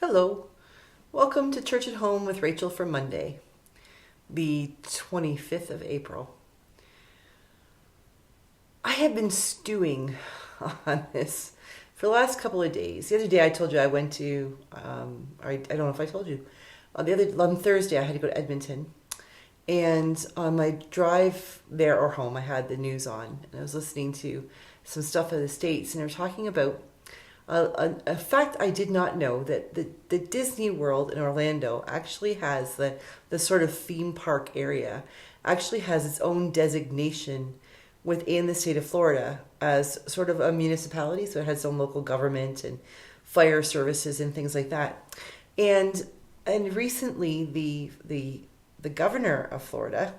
Hello, welcome to Church at Home with Rachel for Monday, the 25th of April. I have been stewing on this for the last couple of days. The other day I told you I went to, I don't know if I told you, on Thursday I had to go to Edmonton. And on my drive there or home, I had the news on, and I was listening to some stuff of the States, and they were talking about a fact I did not know, that the Disney World in Orlando actually has the sort of theme park area, actually has its own designation within the state of Florida as sort of a municipality, so it has its own local government and fire services and things like that. And recently the governor of Florida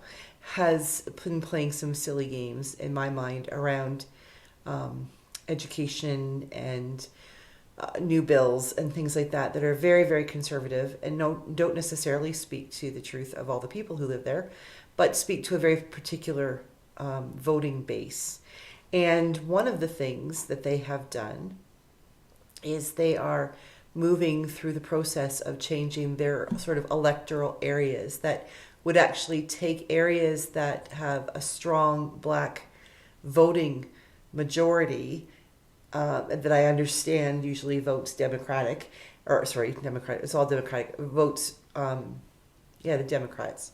has been playing some silly games, in my mind, around education and new bills and things like that are very, very conservative and don't necessarily speak to the truth of all the people who live there, but speak to a very particular voting base. And one of the things that they have done is they are moving through the process of changing their sort of electoral areas that would actually take areas that have a strong black voting majority, that I understand usually votes Democratic, it's all Democratic, votes, the Democrats,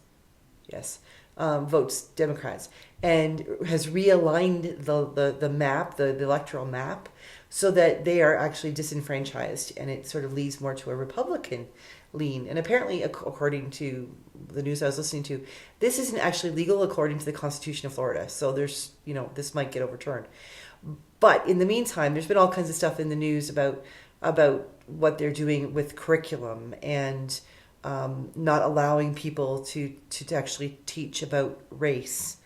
yes, votes Democrats, and has realigned the map, the electoral map, so that they are actually disenfranchised, and it sort of leads more to a Republican lean. And apparently, according to the news I was listening to, this isn't actually legal according to the Constitution of Florida. So there's, this might get overturned. But in the meantime, there's been all kinds of stuff in the news about what they're doing with curriculum and not allowing people to actually teach about race,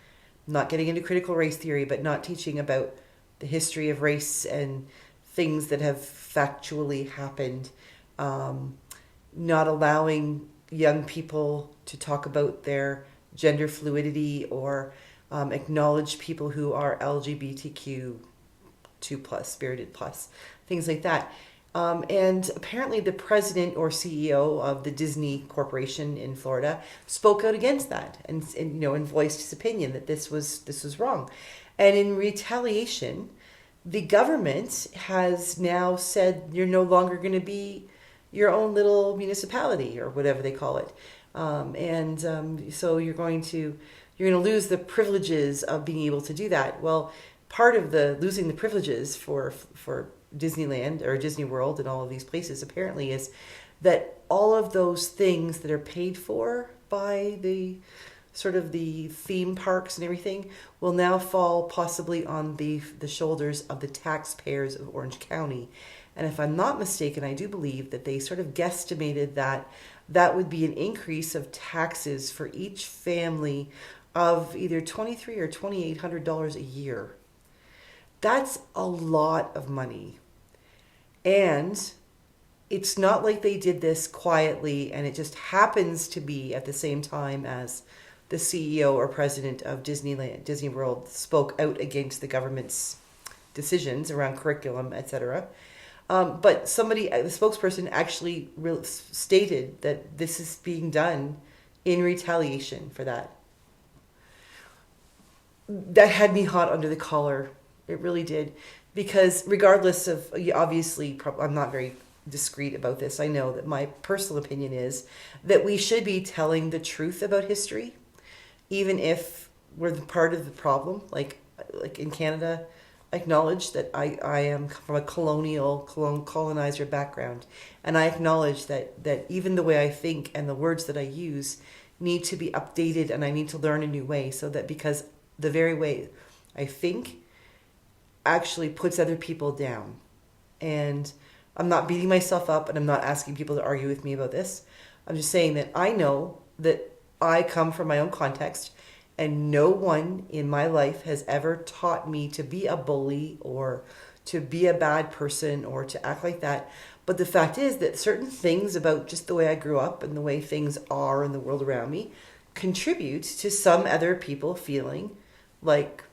not getting into critical race theory, but not teaching about the history of race and things that have factually happened, not allowing young people to talk about their gender fluidity or acknowledge people who are LGBTQ2+, spirited plus, things like that. And apparently the president or CEO of the Disney Corporation in Florida spoke out against that and voiced his opinion that this was wrong. And in retaliation, the government has now said you're no longer going to be your own little municipality or whatever they call it. So you're going to lose the privileges of being able to do that. Well, part of the losing the privileges for Disneyland or Disney World and all of these places apparently is that all of those things that are paid for by the sort of the theme parks and everything will now fall possibly on the shoulders of the taxpayers of Orange County. And if I'm not mistaken, I do believe that they sort of guesstimated that would be an increase of taxes for each family of either $2,300 or $2,800 a year. That's a lot of money. And it's not like they did this quietly and it just happens to be at the same time as the CEO or president of Disney World spoke out against the government's decisions around curriculum, etc. But the spokesperson actually stated that this is being done in retaliation for that. That had me hot under the collar. It really did. Because regardless of, obviously, I'm not very discreet about this. I know that my personal opinion is that we should be telling the truth about history, even if we're part of the problem. Like in Canada, I acknowledge that I am from a colonizer background, and I acknowledge that even the way I think and the words that I use need to be updated, and I need to learn a new way, so that because the very way I think actually puts other people down. And I'm not beating myself up, and I'm not asking people to argue with me about this. I'm just saying that I know that I come from my own context, and no one in my life has ever taught me to be a bully or to be a bad person or to act like that. But the fact is that certain things about just the way I grew up and the way things are in the world around me contribute to some other people feeling like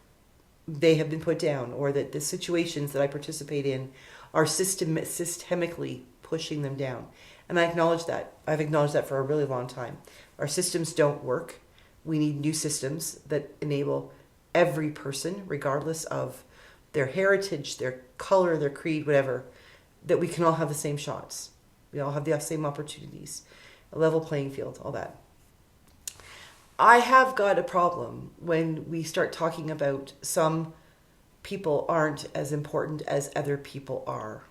they have been put down, or that the situations that I participate in are systemically pushing them down. And I acknowledge that. I've acknowledged that for a really long time. Our systems don't work. We need new systems that enable every person, regardless of their heritage, their color, their creed, whatever, that we can all have the same shots. We all have the same opportunities, a level playing field, all that. I have got a problem when we start talking about some people aren't as important as other people are.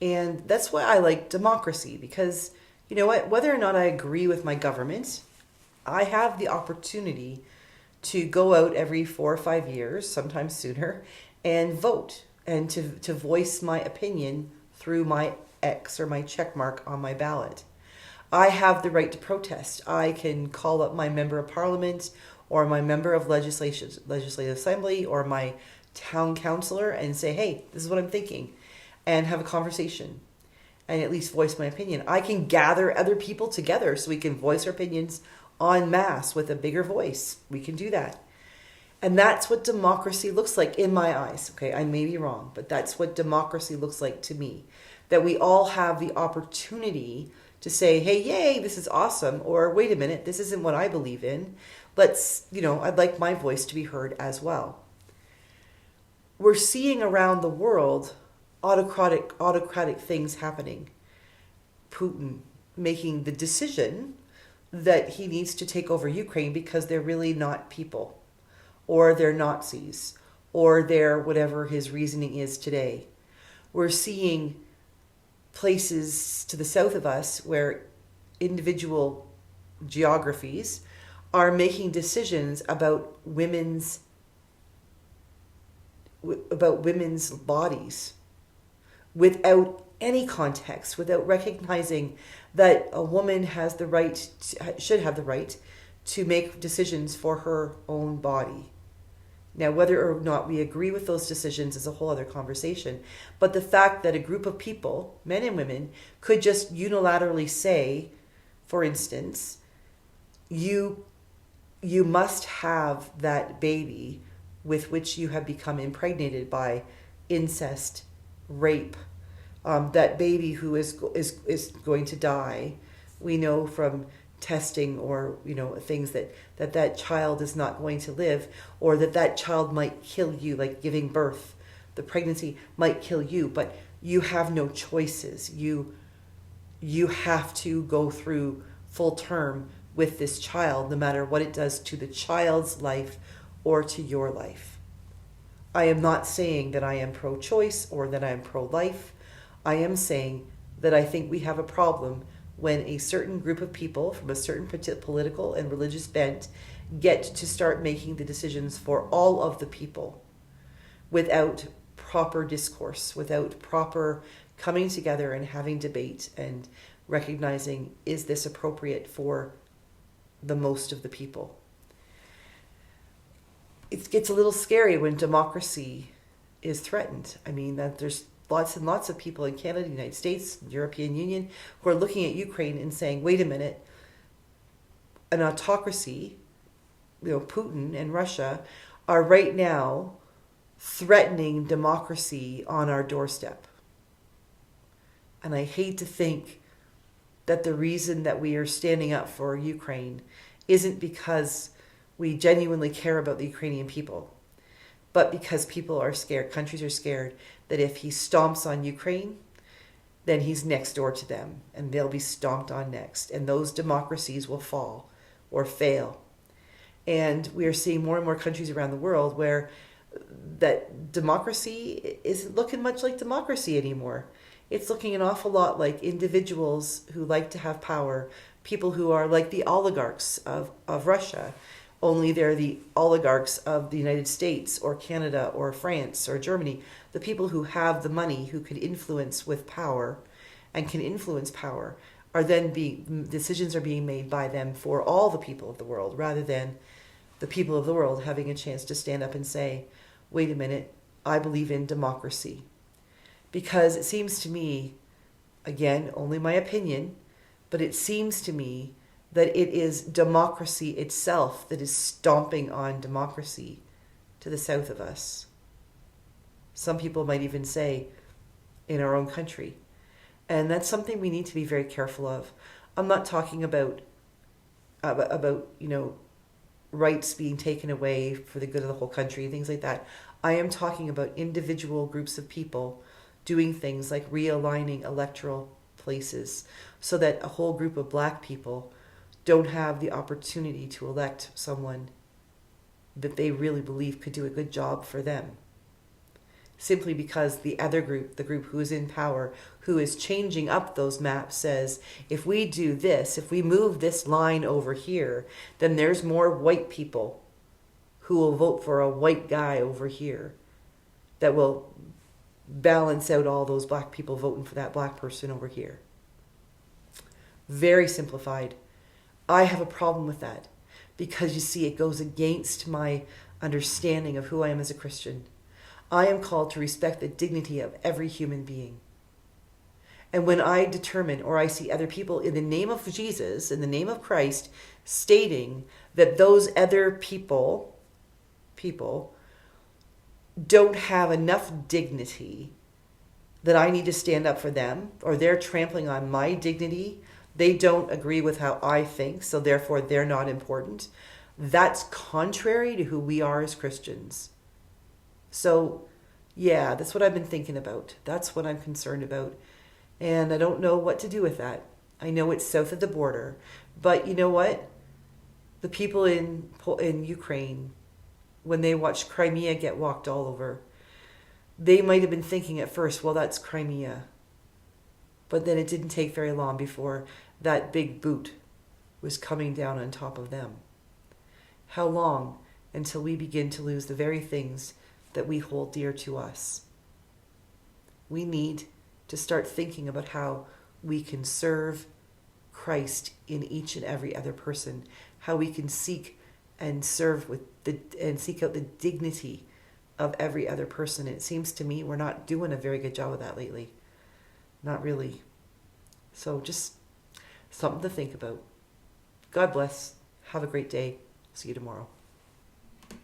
And that's why I like democracy, because you know what? Whether or not I agree with my government, I have the opportunity to go out every 4 or 5 years, sometimes sooner, and vote and to voice my opinion through my X or my check mark on my ballot. I have the right to protest. I can call up my member of parliament or my member of legislative assembly or my town councillor and say, hey, this is what I'm thinking, and have a conversation and at least voice my opinion. I can gather other people together so we can voice our opinions en masse with a bigger voice. We can do that. And that's what democracy looks like in my eyes. Okay, I may be wrong, but that's what democracy looks like to me. That we all have the opportunity to say, hey, yay, this is awesome, or wait a minute, this isn't what I believe in. I'd like my voice to be heard as well. We're seeing around the world autocratic things happening. Putin making the decision that he needs to take over Ukraine because they're really not people, or they're Nazis, or they're whatever his reasoning is today. We're seeing places to the south of us where individual geographies are making decisions about women's bodies without any context, without recognizing that a woman should have the right to make decisions for her own body. Now, whether or not we agree with those decisions is a whole other conversation. But the fact that a group of people, men and women, could just unilaterally say, for instance, you must have that baby with which you have become impregnated by incest, rape, that baby who is going to die. We know from testing or things that child is not going to live, or that child might kill you, like giving birth. The pregnancy might kill you, but you have no choices. You have to go through full term with this child, no matter what it does to the child's life or to your life. I am not saying that I am pro-choice or that I am pro-life. I am saying that I think we have a problem when a certain group of people from a certain political and religious bent get to start making the decisions for all of the people without proper discourse, without proper coming together and having debate and recognizing, is this appropriate for the most of the people? It gets a little scary when democracy is threatened. I mean, that there's lots and lots of people in Canada, the United States, European Union, who are looking at Ukraine and saying, wait a minute, an autocracy, Putin and Russia, are right now threatening democracy on our doorstep. And I hate to think that the reason that we are standing up for Ukraine isn't because we genuinely care about the Ukrainian people, but because people are scared, countries are scared that if he stomps on Ukraine, then he's next door to them and they'll be stomped on next. And those democracies will fall or fail. And we are seeing more and more countries around the world where that democracy isn't looking much like democracy anymore. It's looking an awful lot like individuals who like to have power, people who are like the oligarchs of Russia, only they're the oligarchs of the United States or Canada or France or Germany. The people who have the money, who can influence with power and can influence power, are then decisions are being made by them for all the people of the world, rather than the people of the world having a chance to stand up and say, wait a minute, I believe in democracy. Because it seems to me, again, only my opinion, but it seems to me that it is democracy itself that is stomping on democracy to the south of us. Some people might even say in our own country. And that's something we need to be very careful of. I'm not talking about rights being taken away for the good of the whole country, things like that. I am talking about individual groups of people doing things like realigning electoral places so that a whole group of black people don't have the opportunity to elect someone that they really believe could do a good job for them. Simply because the other group, the group who is in power, who is changing up those maps, says, if we do this, if we move this line over here, then there's more white people who will vote for a white guy over here that will balance out all those black people voting for that black person over here. Very simplified. I have a problem with that because, you see, it goes against my understanding of who I am as a Christian. I am called to respect the dignity of every human being. And when I determine or I see other people in the name of Jesus, in the name of Christ, stating that those other people don't have enough dignity, that I need to stand up for them, or they're trampling on my dignity, they don't agree with how I think, so therefore they're not important, that's contrary to who we are as Christians. So, yeah, that's what I've been thinking about. That's what I'm concerned about. And I don't know what to do with that. I know it's south of the border. But you know what? The people in Ukraine, when they watched Crimea get walked all over, they might have been thinking at first, well, that's Crimea. But then it didn't take very long before that big boot was coming down on top of them. How long until we begin to lose the very things that we hold dear to us? We need to start thinking about how we can serve Christ in each and every other person, how we can seek and serve and seek out the dignity of every other person. It seems to me we're not doing a very good job of that lately. Not really. So just something to think about. God bless. Have a great day. See you tomorrow.